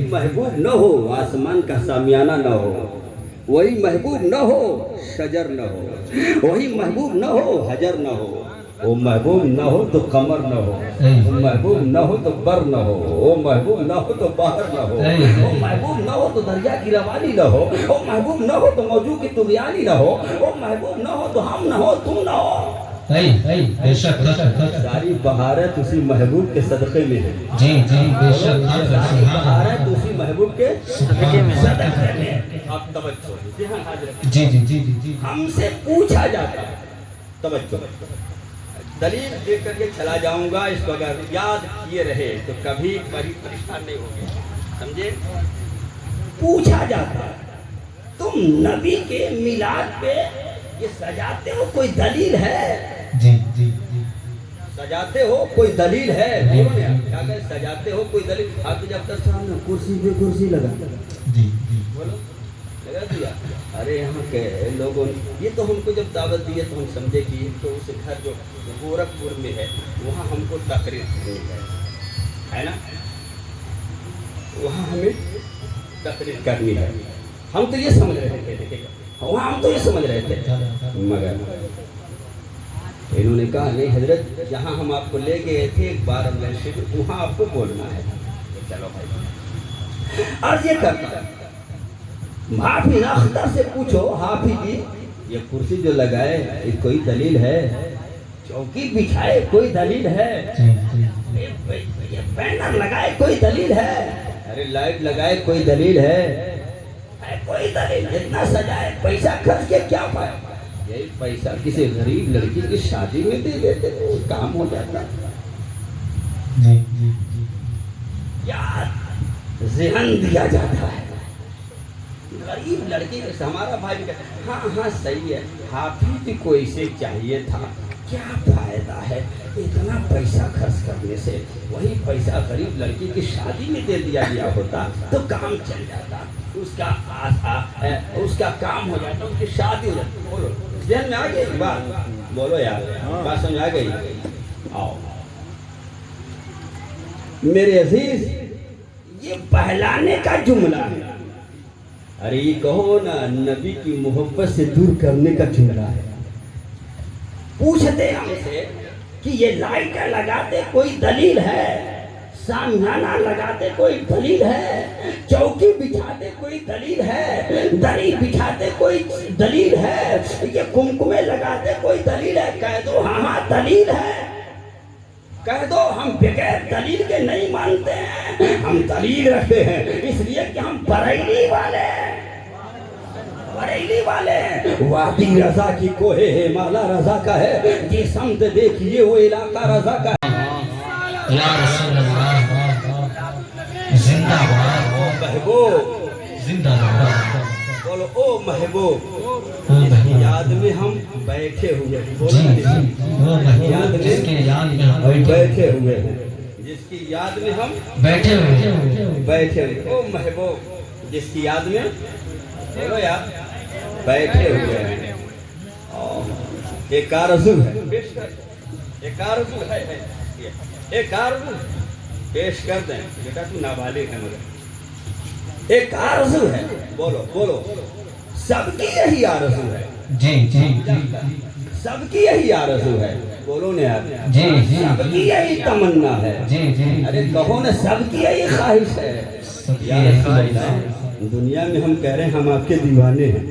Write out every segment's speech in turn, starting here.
महबूब न हो आसमान का सामियाना न हो, वही महबूब न हो शजर न हो, वही महबूब न हो हजर न हो, वो महबूब न हो तो कमर न हो, वो महबूब न हो तो बर न हो, वो महबूब न हो तो बाहर न हो, वो महबूब न हो तो दरिया की रवानी न हो, वो महबूब न हो तो मौजू की तुगयानी न हो, वो महबूब न हो तो हम न हो तुम न हो। बेशक सारी बहारत उसी महबूब के सदक़े में है। जी जी बेशक सारी बहारत उसी महबूब के सदक़े में है। आप तवज्जो ध्यान हाजिर जी जी जी जी जी हमसे पूछा जाता है, तवज्जो दलील देख करके चला जाऊंगा, इसको अगर याद किए रहे तो कभी परेशान नहीं होंगे, समझे। पूछा जाता है तुम नबी के मिलाद पे ये सजाते हो, कोई दलील है? जी जी जी सजाते हो कोई दलील है? बोलो ना क्या कहे, सजाते हो कोई दलील? आप तो जब तक सामने कुर्सी पे कुर्सी लगा जी जी बोलो लगा दिया। अरे यहाँ के लोगों ये तो हमको जब दावत दी है तो हम समझे कि तो उस घर जो गोरखपुर में है वहाँ हमको तकरीर करनी है ना, वहाँ हमें तकरीर करनी है। हम तो ये समझ रहे थे, देखिएगा वहाँ हम तो ये समझ रहे थे, मगर इन्होंने कहा नहीं हजरत, जहाँ हम आपको ले गए थे एक बार वहाँ आपको बोलना है। तो चलो भाई और ये करता हाफिज अख्तर से पूछो, हाफिज जी ये कुर्सी जो लगाए ये कोई दलील है? चौकी बिछाए कोई दलील है? ये बैनर लगाए कोई दलील है? अरे लाइट लगाए कोई दलील है? कोई दलील? इतना सजाए पैसा खर्च के क्या पाया? यही पैसा किसी गरीब लड़की की शादी में दे देते तो काम हो जाता। जी जी यार ज़हन दिया जाता है गरीब लड़की के। हमारा भाई कहता हाँ हाँ सही है, हाफिज को इसे चाहिए था, क्या फायदा है इतना पैसा खर्च करने से, वही पैसा गरीब लड़की की शादी में दे दिया गया होता तो काम चल जाता, उसका काम हो जाता, उसकी शादी हो जाती। बोलो ध्यान में आ गई बात? बोलो यार बात समझ आ गई? आओ मेरे अजीज, ये बहलाने का जुमला है। अरे ये कहो ना नबी की मोहब्बत से दूर करने का जुमला है। पूछते हमसे कि ये लाइट लगाते कोई दलील है? सामियाना लगाते कोई दलील है? चौकी बिछाते कोई दलील है? दरी बिछाते कोई दलील है? ये कुमकुमे लगाते कोई दलील है? कह दो हाँ हाँ दलील है, कह दो हम बगैर दलील के नहीं मानते हैं, हम दलील रखते हैं इसलिए कि हम बरेली वाले हैं, बरेली वाले हैं। वादी रजा की कोहे है माला रजा का है, ये समत देखिए वो इलाका रजा का है। या रसूल अल्लाह जिंदाबाद ओ महबूब जिंदाबाद बोलो, ओ महबूब ओ जिसकी याद में हम बैठे हुए हैं। बोलो जी जी वो महबूब जिसके याद में हम बैठे हुए हैं, जिसकी याद में हम बैठे हुए बैठे हुए। ओ महबूब जिसकी याद में बोलो यार बैठे हुए हैं। और एक आरज़ू है, एक आरज़ू है, एक आरज़ू पेश कर दें। बेटा तू नाबालिग है मगर एक आरज़ू है। बोलो बोलो सबकी यही आरज़ू है। जी जी जी सबकी यही आरज़ू है। बोलो ना यार, जी जी सबकी यही तमन्ना है। जी जी अरे कहो ना सबकी यही ख्वाहिश है। या रसूल अल्लाह, दुनिया में हम कह रहे हैं हम आपके दीवाने हैं।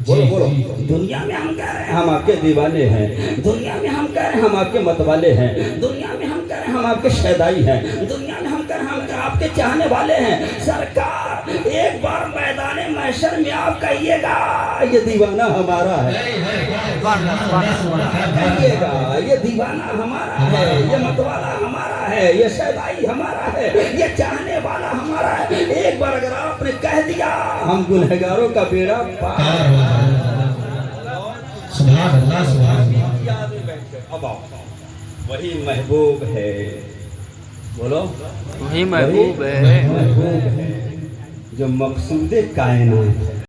बोलो बोलो दुनिया में हम कह रहे हैं हम आपके दीवाने हैं, दुनिया में हम कह रहे हैं हम आपके मतवाले हैं, दुनिया में हम कह रहे हैं हम आपके शैदाई हैं, दुनिया में हम कह रहे हैं हम आपके चाहने वाले हैं। सरकार एक बार मैदान महशर में आप कहिएगा ये दीवाना हमारा है, कहिएगा ये दीवाना हमारा है, ये मतवाला हमारा है, ये शैदाई हमारा है, ये चाहने वाला हमारा है। एक बार अगर आपने कह दिया हम गुनहगारों का बेड़ा पार। सुभान अल्लाह सुभान अल्लाह। अब आओ वही महबूब है। बोलो वही महबूब है महबूब है जो मकसूद कायनात है।